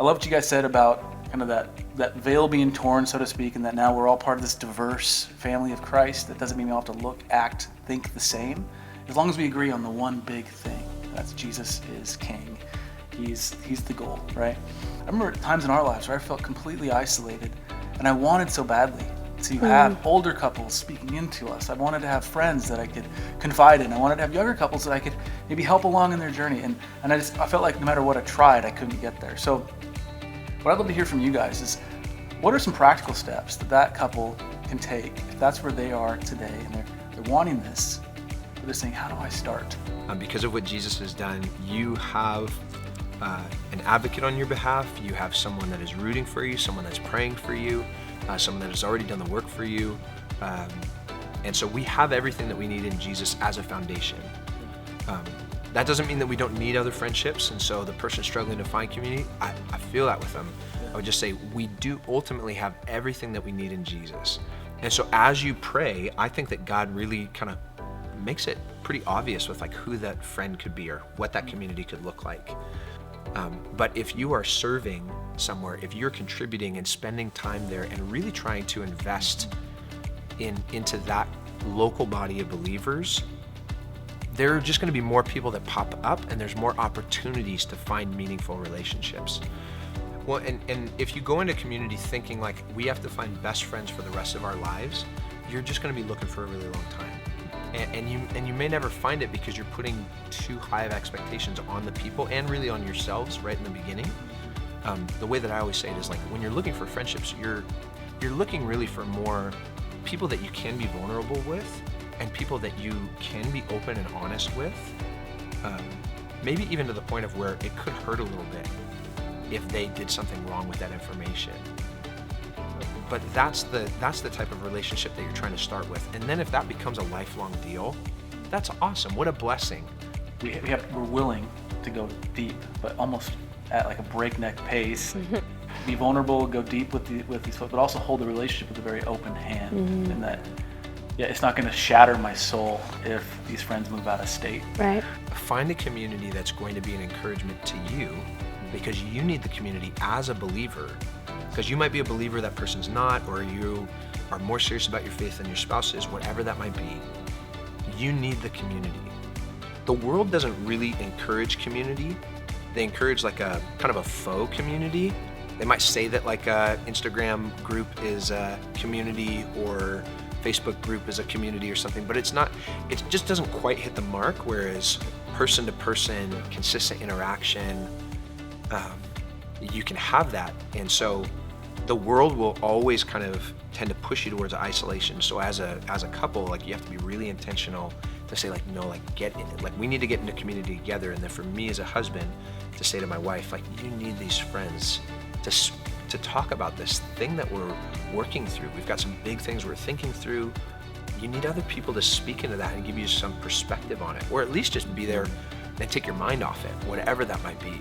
I love what you guys said about kind of that veil being torn, so to speak, and that now we're all part of this diverse family of Christ. That doesn't mean we all have to look, act, think the same, as long as we agree on the one big thing. That's Jesus is King. He's the goal, right? I remember times in our lives where I felt completely isolated, and I wanted so badly to have older couples speaking into us. I wanted to have friends that I could confide in. I wanted to have younger couples that I could maybe help along in their journey. And I felt like no matter what I tried, I couldn't get there. So what I'd love to hear from you guys is, what are some practical steps that couple can take if that's where they are today and they're wanting this, but they're saying, how do I start? Because of what Jesus has done, you have an advocate on your behalf. You have someone that is rooting for you, someone that's praying for you, someone that has already done the work for you. And so we have everything that we need in Jesus as a foundation. That doesn't mean that we don't need other friendships. And so the person struggling to find community, I feel that with them. I would just say we do ultimately have everything that we need in Jesus. And so as you pray, I think that God really kind of makes it pretty obvious with like who that friend could be or what that community could look like. But if you are serving somewhere, if you're contributing and spending time there and really trying to invest into that local body of believers, there are just going to be more people that pop up, and there's more opportunities to find meaningful relationships. Well, and if you go into community thinking like we have to find best friends for the rest of our lives, you're just going to be looking for a really long time. And you may never find it because you're putting too high of expectations on the people and really on yourselves right in the beginning. The way that I always say it is like when you're looking for friendships, you're looking really for more people that you can be vulnerable with and people that you can be open and honest with. Maybe even to the point of where it could hurt a little bit if they did something wrong with that information. But that's the type of relationship that you're trying to start with. And then if that becomes a lifelong deal, that's awesome. What a blessing. We're willing to go deep, but almost at like a breakneck pace. Be vulnerable, go deep with these folks, but also hold the relationship with a very open hand. And that, it's not going to shatter my soul if these friends move out of state. Right. Find a community that's going to be an encouragement to you, because you need the community as a believer. Because you might be a believer, that person's not, or you are more serious about your faith than your spouse is, whatever that might be. You need the community. The world doesn't really encourage community. They encourage like a kind of a faux community. They might say that like a Instagram group is a community or Facebook group is a community or something, but it's not, it just doesn't quite hit the mark, whereas person to person, consistent interaction, you can have that. And so the world will always kind of tend to push you towards isolation. So as a couple, like you have to be really intentional to say like, no, like get in, like we need to get into community together. And then for me as a husband to say to my wife, like you need these friends to talk about this thing that we're working through. We've got some big things we're thinking through. You need other people to speak into that and give you some perspective on it, or at least just be there and take your mind off it, whatever that might be.